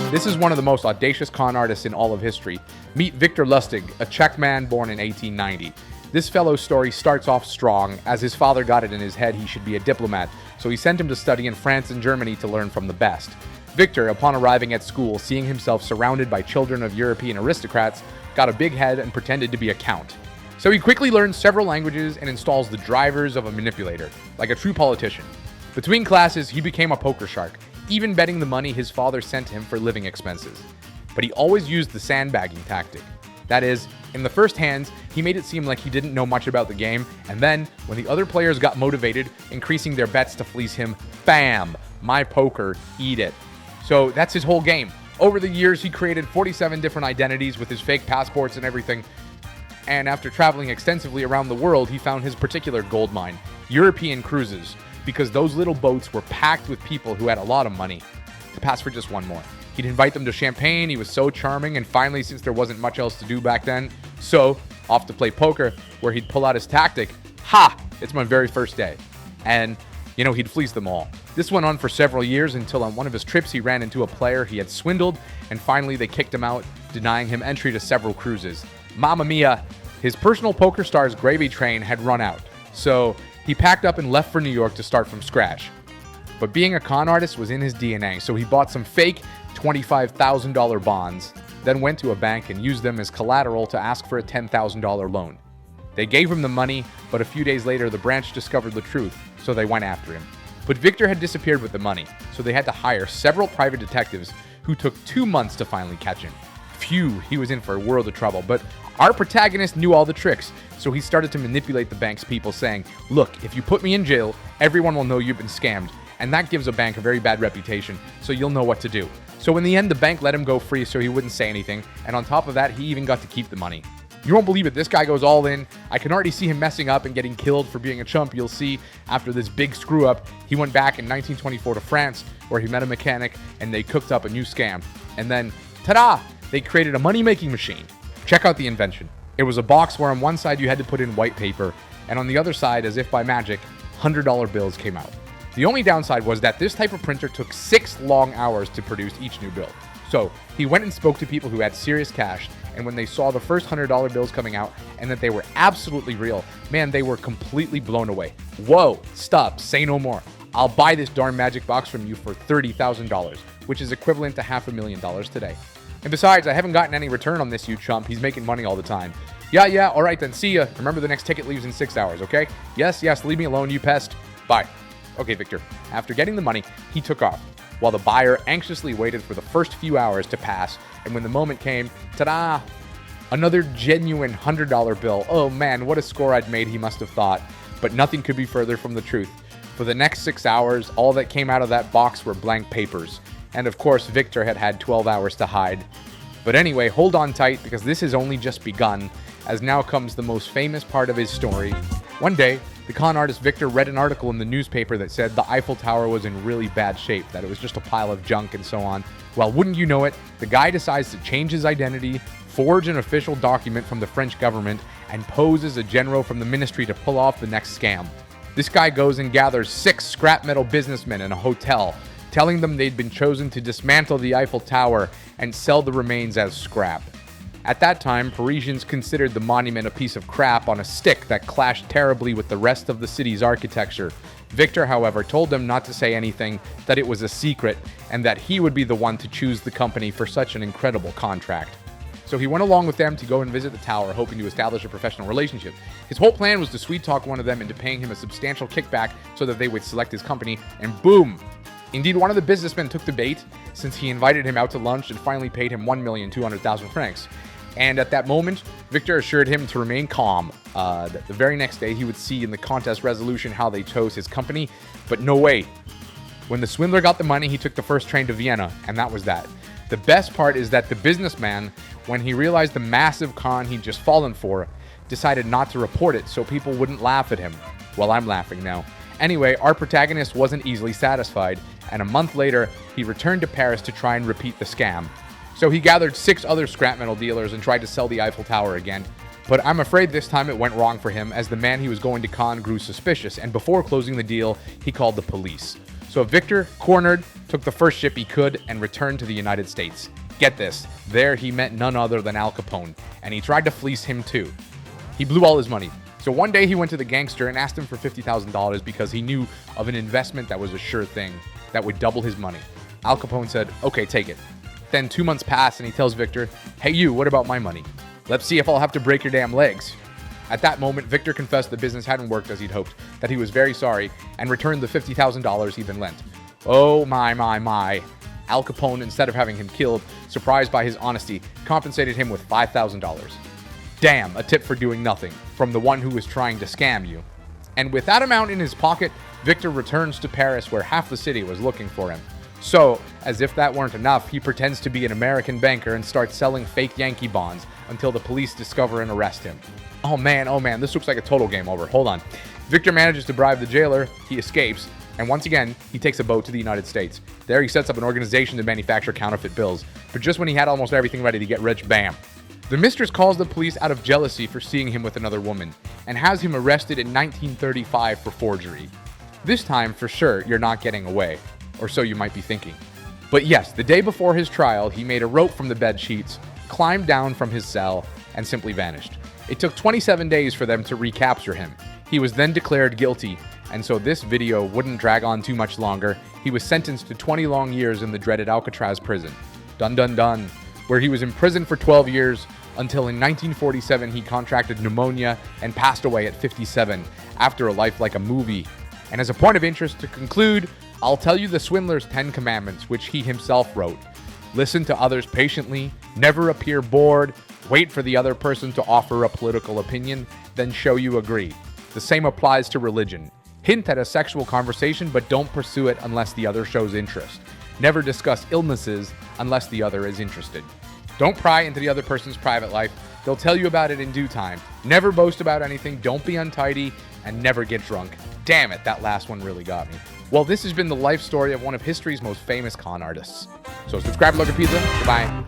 This is one of the most audacious con artists in all of history. Meet Victor Lustig, a Czech man born in 1890. This fellow's story starts off strong, as his father got it in his head he should be a diplomat, so he sent him to study in France and Germany to learn from the best. Victor, upon arriving at school, seeing himself surrounded by children of European aristocrats, got a big head and pretended to be a count. So he quickly learns several languages and installs the drivers of a manipulator, like a true politician. Between classes, he became a poker shark, even betting the money his father sent him for living expenses. But he always used the sandbagging tactic. That is, in the first hands, he made it seem like he didn't know much about the game, and then, when the other players got motivated, increasing their bets to fleece him, bam! My poker, eat it. So that's his whole game. Over the years, he created 47 different identities with his fake passports and everything. And after traveling extensively around the world, he found his particular gold mine, European cruises, because those little boats were packed with people who had a lot of money. To pass for just one more. He'd invite them to champagne, he was so charming, and finally, since there wasn't much else to do back then, so, off to play poker, where he'd pull out his tactic, ha! It's my very first day. And, he'd fleece them all. This went on for several years until on one of his trips he ran into a player he had swindled, and finally they kicked him out, denying him entry to several cruises. Mamma mia! His personal poker star's gravy train had run out, so he packed up and left for New York to start from scratch. But being a con artist was in his DNA, so he bought some fake $25,000 bonds, then went to a bank and used them as collateral to ask for a $10,000 loan. They gave him the money, but a few days later the branch discovered the truth, so they went after him. But Victor had disappeared with the money, so they had to hire several private detectives who took 2 months to finally catch him. Phew, he was in for a world of trouble, but our protagonist knew all the tricks, so he started to manipulate the bank's people, saying, "Look, if you put me in jail, everyone will know you've been scammed, and that gives a bank a very bad reputation, so you'll know what to do." So in the end, the bank let him go free so he wouldn't say anything, and on top of that, he even got to keep the money. You won't believe it, this guy goes all in. I can already see him messing up and getting killed for being a chump. You'll see, after this big screw up, he went back in 1924 to France, where he met a mechanic, and they cooked up a new scam. And then, ta-da! They created a money-making machine. Check out the invention. It was a box where on one side you had to put in white paper, and on the other side, as if by magic, $100 bills came out. The only downside was that this type of printer took 6 long hours to produce each new bill. So he went and spoke to people who had serious cash, and when they saw the first $100 bills coming out and that they were absolutely real, man, they were completely blown away. Whoa, stop, say no more. I'll buy this darn magic box from you for $30,000, which is equivalent to $500,000 today. And besides, I haven't gotten any return on this, you chump. He's making money all the time. Yeah, all right then, see ya. Remember the next ticket leaves in 6 hours, okay? Yes, leave me alone, you pest. Bye. Okay, Victor. After getting the money, he took off, while the buyer anxiously waited for the first few hours to pass, and when the moment came, ta-da! Another genuine $100 bill. Oh man, what a score I'd made, he must have thought. But nothing could be further from the truth. For the next 6 hours, all that came out of that box were blank papers. And of course, Victor had 12 hours to hide. But anyway, hold on tight, because this has only just begun, as now comes the most famous part of his story. One day, the con artist Victor read an article in the newspaper that said the Eiffel Tower was in really bad shape, that it was just a pile of junk and so on. Well, wouldn't you know it, the guy decides to change his identity, forge an official document from the French government, and pose as a general from the ministry to pull off the next scam. This guy goes and gathers 6 scrap metal businessmen in a hotel, telling them they'd been chosen to dismantle the Eiffel Tower and sell the remains as scrap. At that time, Parisians considered the monument a piece of crap on a stick that clashed terribly with the rest of the city's architecture. Victor, however, told them not to say anything, that it was a secret, and that he would be the one to choose the company for such an incredible contract. So he went along with them to go and visit the tower, hoping to establish a professional relationship. His whole plan was to sweet-talk one of them into paying him a substantial kickback so that they would select his company, and boom! Indeed, one of the businessmen took the bait, since he invited him out to lunch and finally paid him 1,200,000 francs. And at that moment, Victor assured him to remain calm, that the very next day he would see in the contest resolution how they chose his company, but no way. When the swindler got the money, he took the first train to Vienna, and that was that. The best part is that the businessman, when he realized the massive con he'd just fallen for, decided not to report it so people wouldn't laugh at him. Well, I'm laughing now. Anyway, our protagonist wasn't easily satisfied, and a month later, he returned to Paris to try and repeat the scam. So he gathered 6 other scrap metal dealers and tried to sell the Eiffel Tower again. But I'm afraid this time it went wrong for him, as the man he was going to con grew suspicious, and before closing the deal, he called the police. So Victor, cornered, took the first ship he could and returned to the United States. Get this, there he met none other than Al Capone, and he tried to fleece him too. He blew all his money. So one day he went to the gangster and asked him for $50,000 because he knew of an investment that was a sure thing that would double his money. Al Capone said, okay, take it. Then 2 months pass and he tells Victor, hey you, what about my money? Let's see if I'll have to break your damn legs. At that moment, Victor confessed the business hadn't worked as he'd hoped, that he was very sorry, and returned the $50,000 he'd been lent. Oh my. Al Capone, instead of having him killed, surprised by his honesty, compensated him with $5,000. Damn, a tip for doing nothing, from the one who was trying to scam you. And with that amount in his pocket, Victor returns to Paris where half the city was looking for him. So, as if that weren't enough, he pretends to be an American banker and starts selling fake Yankee bonds until the police discover and arrest him. Oh man, this looks like a total game over. Hold on. Victor manages to bribe the jailer, he escapes, and once again, he takes a boat to the United States. There he sets up an organization to manufacture counterfeit bills. But just when he had almost everything ready to get rich, bam. The mistress calls the police out of jealousy for seeing him with another woman, and has him arrested in 1935 for forgery. This time, for sure, you're not getting away. Or so you might be thinking. But yes, the day before his trial, he made a rope from the bed sheets, climbed down from his cell, and simply vanished. It took 27 days for them to recapture him. He was then declared guilty, and so this video wouldn't drag on too much longer. He was sentenced to 20 long years in the dreaded Alcatraz prison. Dun dun dun. Where he was imprisoned for 12 years, until in 1947 he contracted pneumonia and passed away at 57, after a life like a movie. And as a point of interest to conclude, I'll tell you the swindler's 10 commandments, which he himself wrote. Listen to others patiently, never appear bored, wait for the other person to offer a political opinion, then show you agree. The same applies to religion. Hint at a sexual conversation, but don't pursue it unless the other shows interest. Never discuss illnesses unless the other is interested. Don't pry into the other person's private life. They'll tell you about it in due time. Never boast about anything, don't be untidy, and never get drunk. Damn it, that last one really got me. Well, this has been the life story of one of history's most famous con artists. So subscribe to Logan Pizza. Goodbye.